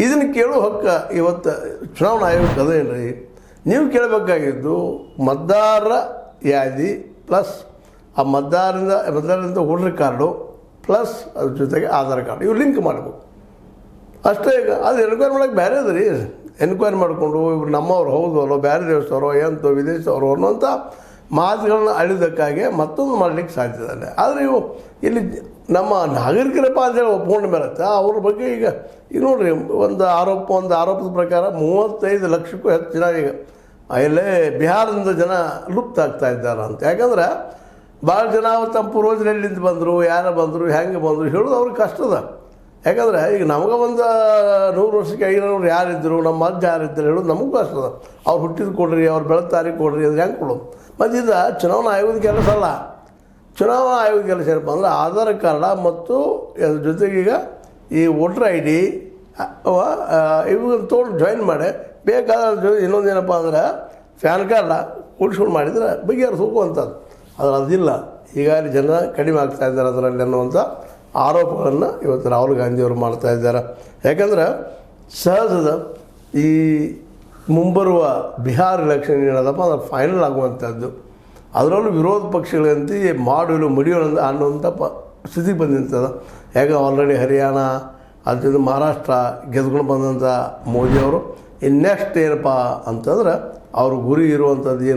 ಇದನ್ನು ಕೇಳೋ ಹಕ್ಕ ಇವತ್ತು ಚುನಾವಣಾ ಆಯೋಗಕ್ಕೆ ಅದೇನ್ರಿ. ನೀವು ಕೇಳಬೇಕಾಗಿದ್ದು ಮತದಾರರ ಯಾದಿ ಪ್ಲಸ್ ಆ ಮತದಾರರಿಂದ ವೋಟರ್ ಕಾರ್ಡು ಪ್ಲಸ್ ಅದ್ರ ಜೊತೆಗೆ ಆಧಾರ್ ಕಾರ್ಡು ಇವು ಲಿಂಕ್ ಮಾಡಬೇಕು ಅಷ್ಟೇ. ಈಗ ಅದು ಎನ್ಕ್ವೈರಿ ಮಾಡೋಕ್ಕೆ ಬೇರೆ ಅದ ರೀ. ಎನ್ಕ್ವೈರಿ ಮಾಡಿಕೊಂಡು ಇವ್ರು ನಮ್ಮವ್ರು ಹೌದು ಅಲ್ಲೋ ಬೇರೆ ದೇಶದವರು ಎಂತೋ ವಿದೇಶದವರು ಅನ್ನೋಂಥ ಮಾತುಗಳನ್ನ ಅಳಿದಕ್ಕಾಗಿ ಮತ್ತೊಂದು ಮಾಡಲಿಕ್ಕೆ ಸಾಧ್ಯತೆ ಇದೆ. ಆದರೆ ಇವು ಇಲ್ಲಿ ನಮ್ಮ ನಾಗರಿಕರಪ್ಪ ಅಂತೇಳಿ ಒಪ್ಕೊಂಡು ಬರುತ್ತೆ ಅವ್ರ ಬಗ್ಗೆ ಈಗ ನೋಡಿರಿ ಒಂದು ಆರೋಪದ ಪ್ರಕಾರ 35 ಲಕ್ಷಕ್ಕೂ ಹೆಚ್ಚು ಜನ ಈಗ ಇಲ್ಲೇ ಬಿಹಾರದಿಂದ ಜನ ಲುಪ್ತ ಆಗ್ತಾ ಇದ್ದಾರೆ ಅಂತ. ಯಾಕಂದ್ರೆ ಭಾಳ ಜನ ತಮ್ಮ ಪೂರ್ವಜರು ಎಲ್ಲಿಂದ ಬಂದರು, ಯಾರು ಬಂದರು, ಹೆಂಗೆ ಬಂದರು ಹೇಳೋದು ಅವ್ರಿಗೆ ಕಷ್ಟದ. ಯಾಕಂದರೆ ಈಗ ನಮಗೆ ಒಂದು 100 ವರ್ಷಕ್ಕೆ 500 ಯಾರಿದ್ದರು, ನಮ್ಮ ಅಜ್ಜ ಯಾರಿದ್ದರು ಹೇಳೋದು ನಮಗೂ ಕಷ್ಟದ. ಅವ್ರು ಹುಟ್ಟಿದ ಕೊಡ್ರಿ, ಅವ್ರು ಬೆಳೆದ ತಾರೀಕು ಕೊಡ್ರಿ, ಅದು ಹೆಂಗೆ ಕೊಡೋದು. ಮತ್ತು ಇದು ಚುನಾವಣಾ ಆಯೋಗದ ಕೆಲಸ ಅಲ್ಲ. ಚುನಾವಣಾ ಆಯೋಗದ ಕೆಲಸ ಏನಪ್ಪ ಅಂದರೆ ಆಧಾರ್ ಕಾರ್ಡ ಮತ್ತು ಅದ್ರ ಜೊತೆಗೀಗ ಈ ವೋಟರ್ ಐ ಡಿ ಇವಾಗ ತೊಗೊಂಡು ಜಾಯಿನ್ ಮಾಡಿ ಬೇಕಾದ ಇನ್ನೊಂದೇನಪ್ಪ ಅಂದ್ರೆ ಪ್ಯಾನ್ ಕಾರ್ಡ ಕೂಡಿಸ್ಕೊಂಡು ಮಾಡಿದರೆ ಬಗೆಹರಿಸೋಗುವಂಥದ್ದು. ಆದರೆ ಅದಿಲ್ಲ. ಈಗಾಗಲೇ ಜನ ಕಡಿಮೆ ಆಗ್ತಾ ಇದ್ದಾರೆ ಅದರಲ್ಲಿ ಅನ್ನುವಂಥ ಆರೋಪಗಳನ್ನು ಇವತ್ತು ರಾಹುಲ್ ಗಾಂಧಿಯವರು ಮಾಡ್ತಾ ಇದ್ದಾರೆ. ಯಾಕಂದ್ರೆ ಸಹಜದ ಈ ಮುಂಬರುವ ಬಿಹಾರ್ ಎಲೆಕ್ಷನ್ ಏನದಪ್ಪ ಅಂದ್ರೆ ಫೈನಲ್ ಆಗುವಂಥದ್ದು. ಅದರಲ್ಲೂ ವಿರೋಧ ಪಕ್ಷಗಳಂತೆ ಮಾಡುವಲು ಮಡಿಯೋಳು ಅನ್ನುವಂಥ ಸ್ಥಿತಿಗೆ ಬಂದಿರ್ತದೆ. ಯಾಕೆ ಆಲ್ರೆಡಿ ಹರಿಯಾಣ ಅದ್ರ ಮಹಾರಾಷ್ಟ್ರ ಗೆದ್ಕೊಂಡು ಬಂದಂಥ ಮೋದಿಯವರು ನೆಕ್ಸ್ಟ್ ಏನಪ್ಪ ಅಂತಂದ್ರೆ ಅವ್ರ ಗುರಿ ಇರುವಂಥದ್ದು ಏನು